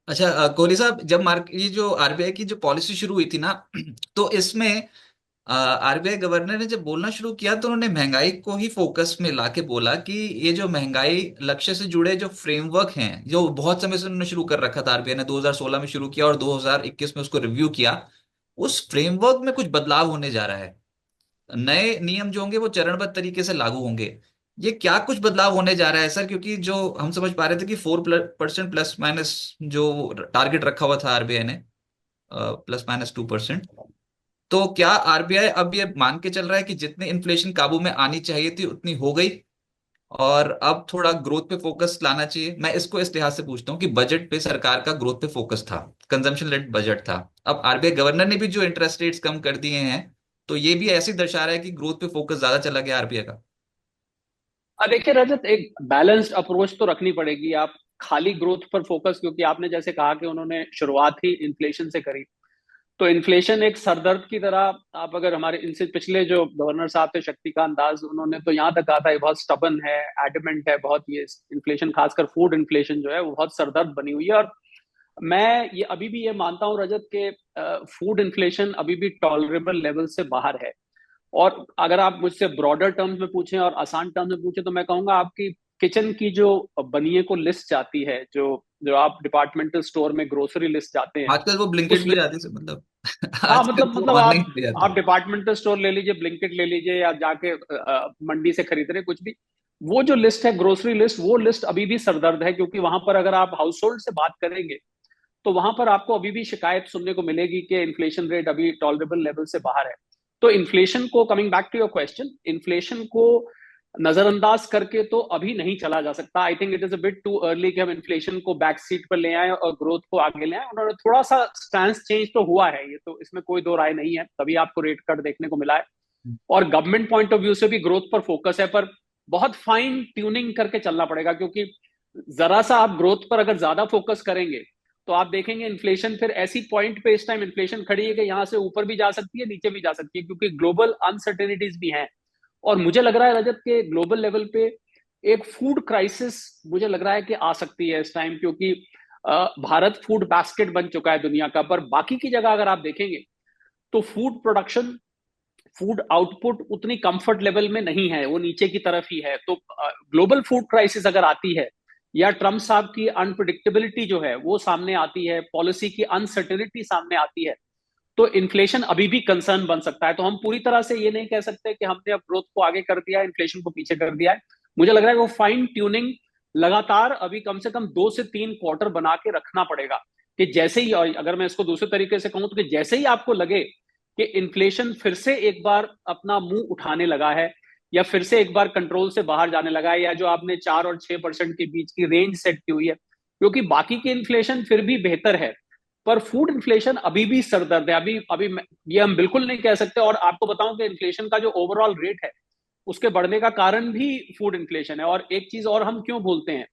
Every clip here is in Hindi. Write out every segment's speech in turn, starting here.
अच्छा, कोहली साहब, जब ये जो आरबीआई की जो पॉलिसी शुरू हुई थी ना, तो इसमें आरबीआई गवर्नर ने जब बोलना शुरू किया तो उन्होंने महंगाई को ही फोकस में लाके बोला कि ये जो महंगाई लक्ष्य से जुड़े जो फ्रेमवर्क हैं, जो बहुत समय से उन्होंने शुरू कर रखा था, आरबीआई ने 2016 में शुरू किया और 2021 में उसको रिव्यू किया, उस फ्रेमवर्क में कुछ बदलाव होने जा रहा है। नए नियम जो होंगे वो चरणबद्ध तरीके से लागू होंगे। ये क्या कुछ बदलाव होने जा रहा है सर? क्योंकि जो हम समझ पा रहे थे कि 4% प्लस माइनस जो टारगेट रखा हुआ था आरबीआई ने, +-2%, तो क्या आरबीआई अब ये मान के चल रहा है कि जितनी इन्फ्लेशन काबू में आनी चाहिए थी उतनी हो गई और अब थोड़ा ग्रोथ पे फोकस लाना चाहिए? मैं इसको इस लिहाज से पूछता हूँ कि बजट पे सरकार का ग्रोथ पे फोकस था, कंजम्पशन लेड बजट था। अब आरबीआई गवर्नर ने भी जो इंटरेस्ट रेट्स कम कर दिए हैं, तो ये भी ऐसे ही दर्शा रहा है कि ग्रोथ पे फोकस ज्यादा चला गया आरबीआई का। देखिए रजत, एक बैलेंस्ड अप्रोच तो रखनी पड़ेगी। आप खाली ग्रोथ पर फोकस, क्योंकि आपने जैसे कहा कि उन्होंने शुरुआत ही इन्फ्लेशन से करी, तो इन्फ्लेशन एक सरदर्द की तरह। आप अगर हमारे इनसे पिछले जो गवर्नर साहब थे शक्तिकांत दास, उन्होंने तो यहाँ तक कहा था ये बहुत स्टबन है, एडमेंट है बहुत, ये इन्फ्लेशन खासकर फूड इन्फ्लेशन जो है वो बहुत सरदर्द बनी हुई है। और मैं ये अभी भी ये मानता हूँ रजत के फूड इन्फ्लेशन अभी भी टॉलरेबल लेवल से बाहर है। और अगर आप मुझसे ब्रॉडर टर्म्स में पूछें और आसान टर्म्स में पूछें तो मैं कहूंगा आपकी किचन की जो बनिए को लिस्ट जाती है, जो जो आप डिपार्टमेंटल स्टोर में ग्रोसरी लिस्ट जाते हैं, आजकल वो उस ब्लिंकिट भी जाती है मतलब। हाँ आजकल मतलब वो मतलब ऑनलाइन आप भी जाती आप है। डिपार्टमेंटल स्टोर ले लीजिए, ब्लिंकिट ले लीजिए, या जाके मंडी से खरीद रहे कुछ भी, वो जो लिस्ट है ग्रोसरी लिस्ट, वो लिस्ट अभी भी सरदर्द है। क्योंकि वहां पर अगर आप हाउस होल्ड से बात करेंगे तो वहां पर आपको अभी भी शिकायत सुनने को मिलेगी कि इन्फ्लेशन रेट अभी टॉलरेबल लेवल से बाहर है। तो इन्फ्लेशन को, coming back to your question, inflation को नजरअंदाज करके तो अभी नहीं चला जा सकता। I think it is a bit too early कि हम इन्फ्लेशन को बैक सीट पर ले आए और ग्रोथ को आगे ले आए। उन्होंने थोड़ा सा स्टैंड चेंज तो हुआ है, ये तो इसमें कोई दो राय नहीं है, तभी आपको रेट कट देखने को मिला है। और गवर्नमेंट पॉइंट ऑफ व्यू से भी ग्रोथ पर फोकस है, पर बहुत फाइन ट्यूनिंग करके चलना पड़ेगा। क्योंकि जरा सा आप ग्रोथ पर अगर ज्यादा फोकस करेंगे तो आप देखेंगे इन्फ्लेशन फिर ऐसी पॉइंट पे इस टाइम इन्फ्लेशन खड़ी है कि यहां से ऊपर भी जा सकती है, नीचे भी जा सकती है, क्योंकि ग्लोबल अनसर्टेनिटीज भी हैं। और मुझे लग रहा है रजत के ग्लोबल लेवल पे एक फूड क्राइसिस मुझे लग रहा है कि आ सकती है इस टाइम। क्योंकि भारत फूड बास्केट बन चुका है दुनिया का, पर बाकी की जगह अगर आप देखेंगे तो फूड प्रोडक्शन, फूड आउटपुट उतनी कंफर्ट लेवल में नहीं है, वो नीचे की तरफ ही है। तो ग्लोबल फूड क्राइसिस अगर आती है, या ट्रम्प साहब की अनप्रडिक्टेबिलिटी जो है वो सामने आती है, पॉलिसी की अनसर्टेनिटी सामने आती है, तो इन्फ्लेशन अभी भी कंसर्न बन सकता है। तो हम पूरी तरह से ये नहीं कह सकते कि हमने अब ग्रोथ को आगे कर दिया है, इन्फ्लेशन को पीछे कर दिया है। मुझे लग रहा है कि वो फाइन ट्यूनिंग लगातार अभी कम से कम 2 से 3 क्वार्टर बना के रखना पड़ेगा। कि जैसे ही, और अगर मैं इसको दूसरे तरीके से कहूं तो कि जैसे ही आपको लगे कि इन्फ्लेशन फिर से एक बार अपना मुंह उठाने लगा है, या फिर से एक बार कंट्रोल से बाहर जाने लगा है, या जो आपने 4 और 6% के बीच की रेंज सेट की हुई है, क्योंकि बाकी की इन्फ्लेशन फिर भी बेहतर है, पर फूड इन्फ्लेशन अभी भी सरदर्द है। अभी अभी ये हम बिल्कुल नहीं कह सकते। और आपको बताऊं कि इन्फ्लेशन का जो ओवरऑल रेट है उसके बढ़ने का कारण भी फूड इन्फ्लेशन है। और एक चीज और हम क्यों बोलते हैं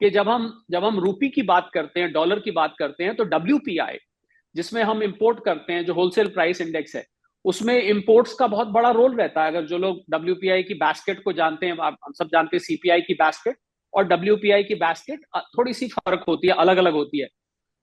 कि जब हम रूपी की बात करते हैं, डॉलर की बात करते हैं, तो डब्ल्यूपीआई, जिसमें हम इंपोर्ट करते हैं, जो होलसेल प्राइस इंडेक्स है, उसमें इंपोर्ट्स का बहुत बड़ा रोल रहता है। अगर जो लोग डब्ल्यूपीआई की बास्केट को जानते हैं, आप हम सब जानते हैं सीपीआई की बास्केट और डब्ल्यूपीआई की बास्केट थोड़ी सी फर्क होती है, अलग अलग होती है।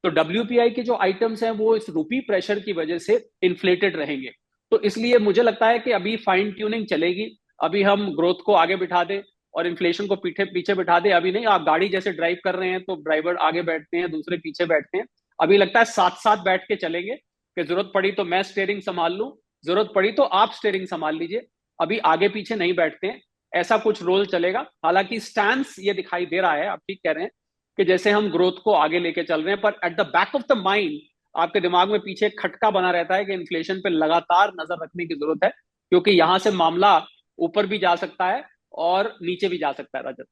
तो डब्ल्यूपीआई के जो आइटम्स हैं वो इस रूपी प्रेशर की वजह से इन्फ्लेटेड रहेंगे। तो इसलिए मुझे लगता है कि अभी फाइन ट्यूनिंग चलेगी। अभी हम ग्रोथ को आगे बिठा दें और इन्फ्लेशन को पीछे पीछे बिठा दें, अभी नहीं। आप गाड़ी जैसे ड्राइव कर रहे हैं तो ड्राइवर आगे बैठते हैं, दूसरे पीछे बैठते हैं। अभी लगता है साथ साथ बैठ के चलेंगे कि जरूरत पड़ी तो मैं स्टेयरिंग संभाल लूं, जरूरत पड़ी तो आप स्टेयरिंग संभाल लीजिए। अभी आगे पीछे नहीं बैठते हैं, ऐसा कुछ रोल चलेगा। हालांकि स्टैंड ये दिखाई दे रहा है, आप ठीक कह रहे हैं कि जैसे हम ग्रोथ को आगे लेके चल रहे हैं, पर at the back of the mind आपके दिमाग में पीछे एक खटका बना रहता है कि इन्फ्लेशन पे लगातार नजर रखने की जरूरत है। क्योंकि यहां से मामला ऊपर भी जा सकता है और नीचे भी जा सकता है रजत।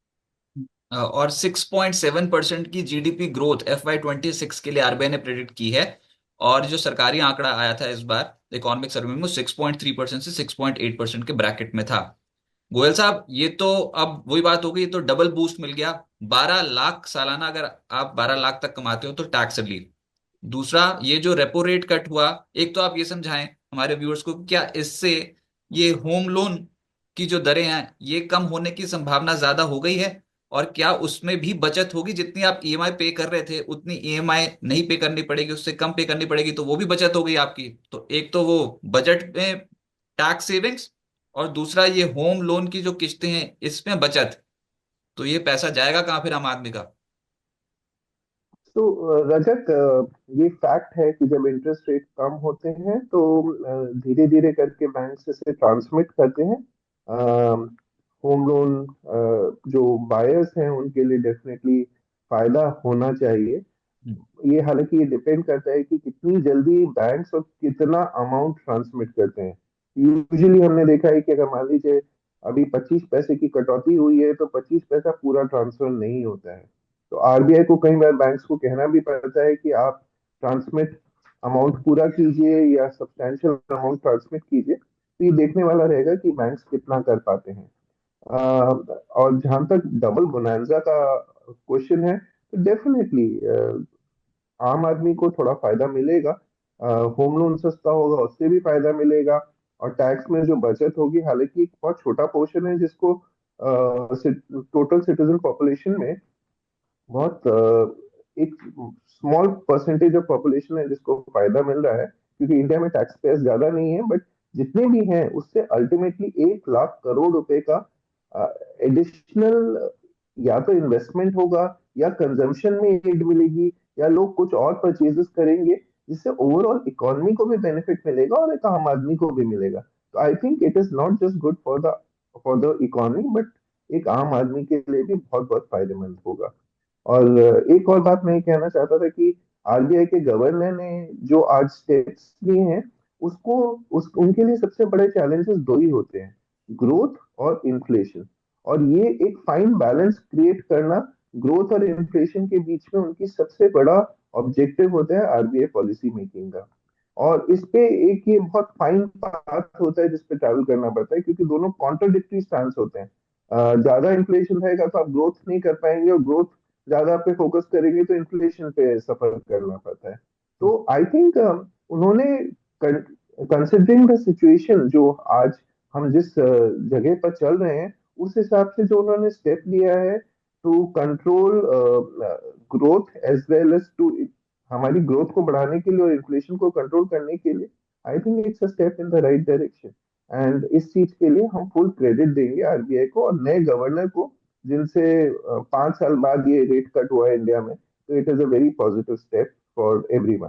और 6.7% की जीडीपी ग्रोथ FY 26 के लिए आरबीआई ने प्रेडिक्ट की है। और जो सरकारी आंकड़ा आया था इस बार इकोनॉमिक सर्वे में, 6.3% से 6.8% के ब्रैकेट में था। गोयल साहब, ये तो अब वही बात हो गई, ये तो डबल बूस्ट मिल गया। 12 लाख सालाना, अगर आप 12 लाख तक कमाते हो तो टैक्स रिलीफ। दूसरा, ये जो रेपो रेट कट हुआ, एक तो आप ये समझाएं हमारे व्यूअर्स को, क्या इससे ये होम लोन की जो दरें हैं ये कम होने की संभावना ज्यादा हो गई है? और क्या उसमें भी बचत होगी? जितनी आप ईएमआई पे कर रहे थे उतनी ईएमआई नहीं पे करनी पड़ेगी, उससे कम पे करनी पड़ेगी, तो वो भी बचत हो गई आपकी। तो एक तो वो बजट में टैक्स सेविंग्स, और दूसरा ये होम लोन की जो किस्तें हैं इसमें बचत। तो ये पैसा जाएगा कहाँ फिर आम आदमी का? तो रजत, ये फैक्ट है कि जब इंटरेस्ट रेट कम होते हैं तो धीरे धीरे करके बैंक से ट्रांसमिट करते हैं। होम लोन जो बायर्स हैं उनके लिए डेफिनेटली फायदा होना चाहिए। ये हालांकि ये डिपेंड करता है कि कितनी जल्दी बैंक्स और कितना अमाउंट ट्रांसमिट करते हैं। यूजुअली हमने देखा है कि अगर मान लीजिए अभी 25 पैसे की कटौती हुई है तो 25 पैसा पूरा ट्रांसफर नहीं होता है। तो आरबीआई को कई बार बैंक्स को कहना भी पड़ता है कि आप ट्रांसमिट अमाउंट पूरा कीजिए या सब्सटैंशियल अमाउंट ट्रांसमिट कीजिए। तो ये देखने वाला रहेगा कि बैंक्स कितना कर पाते हैं। और जहां तक डबल बोनांजा का क्वेश्चन है, तो डेफिनेटली आम आदमी को थोड़ा फायदा मिलेगा। होम लोन सस्ता होगा, उससे भी फायदा मिलेगा। और टैक्स में जो बचत होगी, हालांकि एक बहुत छोटा पोर्शन है जिसको टोटल सिटीजन पॉपुलेशन में बहुत एक स्मॉल परसेंटेज ऑफ पॉपुलेशन है जिसको फायदा मिल रहा है, क्योंकि इंडिया में टैक्स पेयर्स ज्यादा नहीं है। बट जितने भी हैं उससे अल्टीमेटली 1 लाख करोड़ रुपए का एडिशनल या तो इन्वेस्टमेंट होगा या कंजम्पशन में एड मिलेगी या लोग कुछ और परचेजेस करेंगे, जिससे ओवरऑल इकोनॉमी को भी बेनिफिट मिलेगा और एक आम आदमी को भी मिलेगा। तो आई think it is not just good for the economy, but एक आम आदमी के लिए भी बहुत बहुत फायदेमंद होगा। और एक और बात मैं ये कहना चाहता था कि आरबीआई के गवर्नर ने जो आज स्टेप्स लिए हैं, उसको उनके लिए सबसे बड़े चैलेंजेस दो ही होते हैं, ग्रोथ और इन्फ्लेशन। और ये एक फाइन बैलेंस क्रिएट करना ग्रोथ और इन्फ्लेशन के बीच में उनकी सबसे बड़ा ऑब्जेक्टिव होता है आरबीआई पॉलिसी मेकिंग का। और इस पे एक ये बहुत फाइन पाथ होता है जिस पे ट्रैवल करना पड़ता है, क्योंकि दोनों कॉन्ट्रोडिक्टरी स्टांस होते हैं। ज्यादा इन्फ्लेशन रहेगा तो आप ग्रोथ नहीं कर पाएंगे, और ग्रोथ ज्यादा पे फोकस करेंगे तो इन्फ्लेशन पे सफर करना पड़ता है। तो आई थिंक उन्होंने, कंसिडरिंग द सिचुएशन जो आज हम जिस जगह पर चल रहे हैं, उस हिसाब से जो उन्होंने स्टेप लिया है to control growth as well as to, हमारी ग्रोथ को बढ़ाने के लिए और इन्फ्लेशन को कंट्रोल करने के लिए, I think it's a step in the right direction. And इस चीज के लिए हम फुल क्रेडिट देंगे आरबीआई को और नए गवर्नर को, जिनसे 5 साल बाद ये रेट कट हुआ है इंडिया में। तो it is a very positive step for everyone.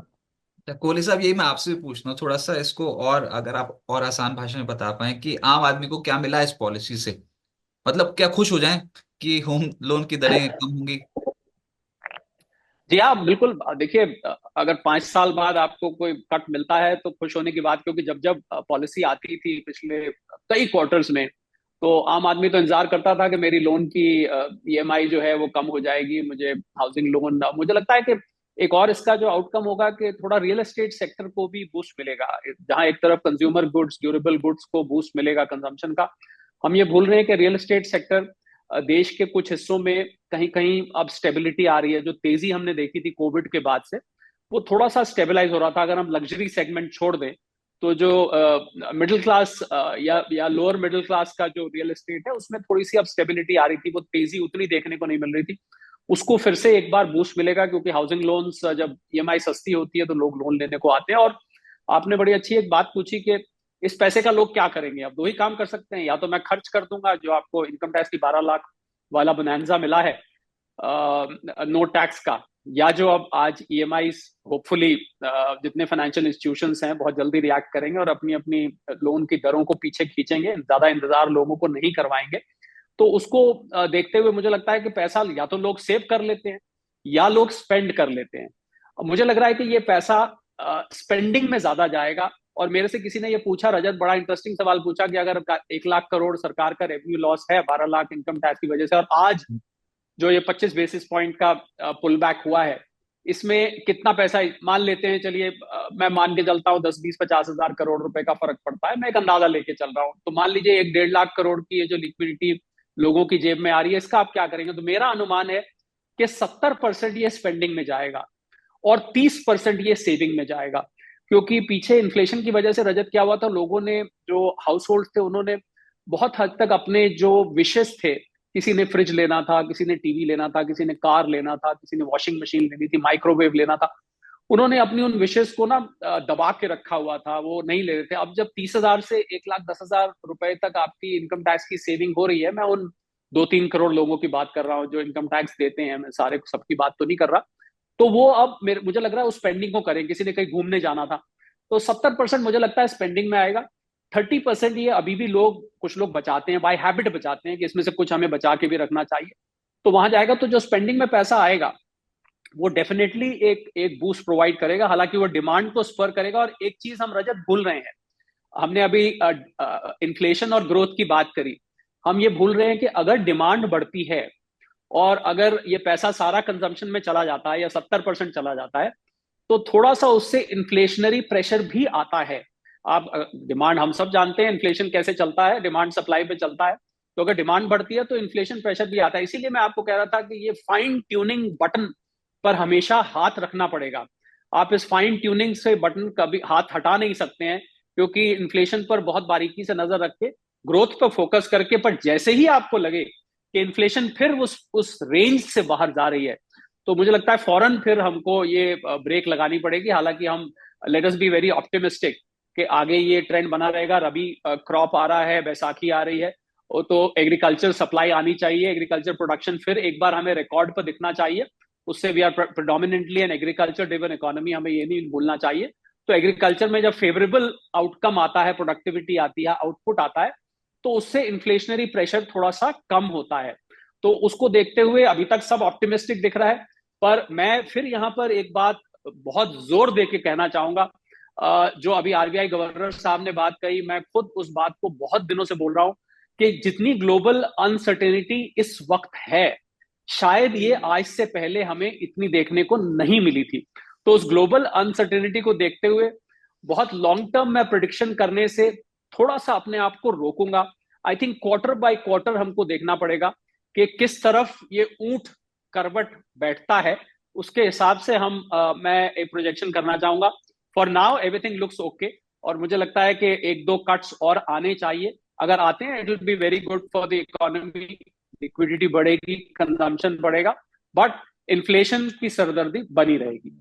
तो कोहली साहब, यही मैं आपसे भी पूछना हूँ थोड़ा सा इसको, और अगर आप और आसान भाषा में बता पाए कि आम आदमी को क्या मिला इस पॉलिसी से, मतलब क्या खुश हो जाएं कि होम लोन की दरें कम होंगी? जी हाँ, बिल्कुल। देखिए, अगर 5 साल बाद आपको कोई कट मिलता है तो खुश होने की बात, क्योंकि जब जब पॉलिसी आती थी पिछले कई क्वार्टर्स में, तो आम आदमी तो इंतजार करता था कि मेरी लोन की ईएमआई जो है वो कम हो जाएगी, मुझे हाउसिंग लोन। मुझे लगता है कि एक और इसका जो आउटकम होगा कि थोड़ा रियल एस्टेट सेक्टर को भी बूस्ट मिलेगा। जहां एक तरफ कंज्यूमर गुड्स, ड्यूरेबल गुड्स को बूस्ट मिलेगा कंजम्पशन का, हम ये भूल रहे हैं कि रियल एस्टेट सेक्टर देश के कुछ हिस्सों में कहीं कहीं अब स्टेबिलिटी आ रही है। जो तेजी हमने देखी थी कोविड के बाद से, वो थोड़ा सा स्टेबलाइज हो रहा था। अगर हम लग्जरी सेगमेंट छोड़ दें तो जो मिडिल क्लास या लोअर मिडिल क्लास का जो रियल एस्टेट है, उसमें थोड़ी सी अब स्टेबिलिटी आ रही थी। वो तेजी उतनी देखने को नहीं मिल रही थी, उसको फिर से एक बार बूस्ट मिलेगा, क्योंकि हाउसिंग लोन्स जब ईएमआई सस्ती होती है तो लोग लोन लेने को आते हैं। और आपने बड़ी अच्छी एक बात पूछी कि इस पैसे का लोग क्या करेंगे। अब दो ही काम कर सकते हैं, या तो मैं खर्च कर दूंगा, जो आपको इनकम टैक्स की 12 लाख वाला बोनांजा मिला है नो टैक्स का, या जो अब आज ईएमआई होपफुली जितने फाइनेंशियल इंस्टीट्यूशंस हैं बहुत जल्दी रिएक्ट करेंगे और अपनी अपनी लोन की दरों को पीछे खींचेंगे, ज्यादा इंतजार लोगों को नहीं करवाएंगे। तो उसको देखते हुए मुझे लगता है कि पैसा या तो लोग सेव कर लेते हैं या लोग स्पेंड कर लेते हैं। मुझे लग रहा है कि ये पैसा स्पेंडिंग में ज्यादा जाएगा। और मेरे से किसी ने ये पूछा, रजत, बड़ा इंटरेस्टिंग सवाल पूछा कि अगर 1 लाख करोड़ सरकार का रेवेन्यू लॉस है 12 लाख इनकम टैक्स की वजह से, और आज जो ये 25 बेसिस पॉइंट का पुल बैक हुआ है, इसमें कितना पैसा मान लेते हैं, चलिए मैं मान के चलता हूँ 10, 20, 50 हजार करोड़ रुपए का फर्क पड़ता है, मैं एक अंदाजा लेके चल रहा हूँ। तो मान लीजिए 1, 1.5 लाख करोड़ की ये जो लिक्विडिटी लोगों की जेब में आ रही है, इसका आप क्या करेंगे? तो मेरा अनुमान है कि 70% ये स्पेंडिंग में जाएगा और 30% ये सेविंग में जाएगा। क्योंकि पीछे इन्फ्लेशन की वजह से, रजत, क्या हुआ था, लोगों ने, जो हाउस होल्ड थे, उन्होंने बहुत हद तक अपने जो विशेष थे किसी ने फ्रिज लेना था, किसी ने टीवी लेना था, किसी ने कार लेना था, किसी ने वॉशिंग मशीन लेनी थी, माइक्रोवेव लेना था। उन्होंने अपनी उन विशेष को ना दबा के रखा हुआ था, वो नहीं ले रहे थे। अब जब 30,000 से 1,10,000 रुपए तक आपकी इनकम टैक्स की सेविंग हो रही है, मैं उन 2-3 करोड़ लोगों की बात कर रहा हूँ जो इनकम टैक्स देते हैं, मैं सारे सबकी बात तो नहीं कर रहा। तो वो अब मुझे लग रहा है उस स्पेंडिंग को करें। किसी ने कहीं घूमने जाना था, तो 70% मुझे लगता है स्पेंडिंग में आएगा। 30% ये अभी भी लोग, कुछ लोग बचाते हैं, बाय हैबिट बचाते हैं कि इसमें से कुछ हमें बचा के भी रखना चाहिए, तो वहां जाएगा। तो जो स्पेंडिंग में पैसा आएगा वो डेफिनेटली एक एक बूस्ट प्रोवाइड करेगा, हालांकि वो डिमांड को स्पर करेगा। और एक चीज हम रजत भूल रहे हैं, हमने अभी इन्फ्लेशन और ग्रोथ की बात करी, हम ये भूल रहे हैं कि अगर डिमांड बढ़ती है और अगर ये पैसा सारा कंजम्पशन में चला जाता है या 70% चला जाता है, तो थोड़ा सा उससे इन्फ्लेशनरी प्रेशर भी आता है। आप डिमांड, हम सब जानते हैं इन्फ्लेशन कैसे चलता है, डिमांड सप्लाई पे चलता है। तो अगर डिमांड बढ़ती है तो इन्फ्लेशन प्रेशर भी आता है। इसीलिए मैं आपको कह रहा था कि ये फाइन ट्यूनिंग बटन पर हमेशा हाथ रखना पड़ेगा। आप इस फाइन ट्यूनिंग से बटन कभी हाथ हटा नहीं सकते हैं, क्योंकि इन्फ्लेशन पर बहुत बारीकी से नजर रख के, ग्रोथ पर फोकस करके, पर जैसे ही आपको लगे कि इन्फ्लेशन फिर उस रेंज से बाहर जा रही है, तो मुझे लगता है फौरन फिर हमको ये ब्रेक लगानी पड़ेगी। हालांकि हम, let us be very optimistic कि आगे ये ट्रेंड बना रहेगा। रबी क्रॉप आ रहा है, बैसाखी आ रही है, तो एग्रीकल्चर सप्लाई आनी चाहिए, एग्रीकल्चर प्रोडक्शन फिर एक बार हमें रिकॉर्ड पर दिखना चाहिए। उससे we are predominantly an agriculture driven economy, हमें ये नहीं भूलना चाहिए। तो एग्रीकल्चर में जब फेवरेबल आउटकम आता है, प्रोडक्टिविटी आती है, आउटपुट आता है, तो उससे इन्फ्लेशनरी प्रेशर थोड़ा सा कम होता है। तो उसको देखते हुए अभी तक सब ऑप्टिमिस्टिक दिख रहा है। पर मैं फिर यहाँ पर एक बात बहुत जोर दे के कहना चाहूंगा, जो अभी आरबीआई गवर्नर साहब ने बात कही, मैं खुद उस बात को बहुत दिनों से बोल रहा हूं कि जितनी ग्लोबल अनसर्टेनिटी इस वक्त है, शायद ये आज से पहले हमें इतनी देखने को नहीं मिली थी। तो उस ग्लोबल अनसर्टेनिटी को देखते हुए बहुत लॉन्ग टर्म में प्रिडिक्शन करने से थोड़ा सा अपने आप को रोकूंगा। I think quarter by quarter हमको देखना पड़ेगा कि किस तरफ ये ऊंट करवट बैठता है, उसके हिसाब से मैं एक प्रोजेक्शन करना चाहूंगा। For now everything looks okay, और मुझे लगता है कि एक दो कट्स और आने चाहिए। अगर आते हैं, it will be very good for the economy, liquidity बढ़ेगी, कंजम्पशन बढ़ेगा, बट इन्फ्लेशन की सरदर्दी बनी रहेगी।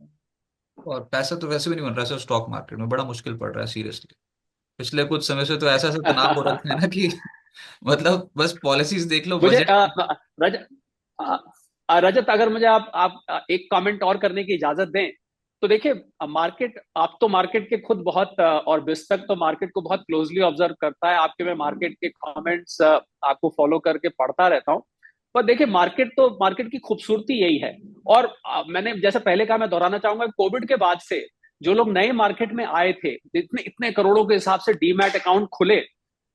और पैसा तो वैसे भी नहीं बन रहा है स्टॉक मार्केट में, बड़ा मुश्किल पड़ रहा है सीरियसली। पिछले कुछ समय से तो ऐसा ऐसा तनाव हो रखा है ना कि मतलब बस पॉलिसीज देख लो, मुझे बजट। रज, रजत, अगर मुझे आप एक कमेंट और करने की इजाजत दें, तो देखिए, मार्केट, आप तो मार्केट के खुद बहुत और बिस्तक तो मार्केट को बहुत क्लोजली ऑब्जर्व करता है। आपके मैं मार्केट के कमेंट्स आपको फॉलो करके पढ़ता रहता हूँ। पर देखिए, मार्केट की खूबसूरती यही है। और मैंने जैसे पहले कहा, मैं दोहराना चाहूंगा, कोविड के बाद से जो लोग नए मार्केट में आए थे, इतने इतने करोड़ों के हिसाब से डीमैट अकाउंट खुले,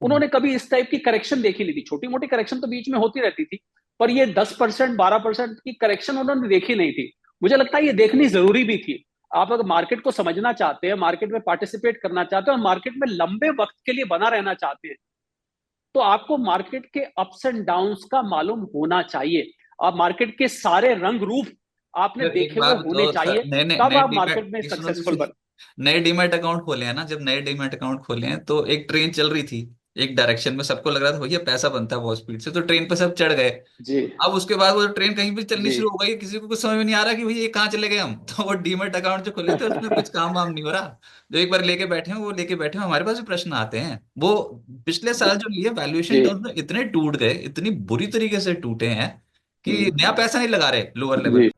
उन्होंने कभी इस टाइप की करेक्शन देखी नहीं थी। छोटी मोटी करेक्शन तो बीच में होती रहती थी, पर ये 10% 12% की करेक्शन उन्होंने देखी नहीं थी। मुझे लगता है ये देखनी जरूरी भी थी। आप अगर मार्केट को समझना चाहते हैं, मार्केट में पार्टिसिपेट करना चाहते हैं और मार्केट में लंबे वक्त के लिए बना रहना चाहते हैं, तो आपको मार्केट के अप्स एंड डाउन्स का मालूम होना चाहिए। आप मार्केट के सारे रंग रूप आपने फिर एक देखे हुए बात होने बताओ सर, चाहिए, नए नए तब नए आप डीमैट, मार्केट में सुनो तो सक्सेसफुल सही। बन। नए डीमैट अकाउंट खोले हैं ना, जब नए डीमैट अकाउंट खोले हैं तो एक ट्रेन चल रही थी एक डायरेक्शन में, सबको लग रहा था भैया पैसा बनता है बहुत स्पीड से, तो ट्रेन पे सब चढ़ गए। जी अब उसके बाद वो ट्रेन कहीं भी चलनी जी शुरू हो गई, किसी को कुछ समझ में नहीं आ रहा कि भैया ये कहाँ चले गए हम। तो वो डीमैट अकाउंट जो खोले थे उसमें कुछ काम वाम नहीं हो रहा। जो एक बार लेके बैठे हैं वो लेके बैठे हैं, हमारे पास भी प्रश्न आते हैं। वो पिछले जी साल जो लिए वैल्यूएशन जी टर्म्स में इतने टूट गए, इतनी बुरी तरीके से टूटे हैं कि नया पैसा नहीं लगा रहे लोअर लेवल। जी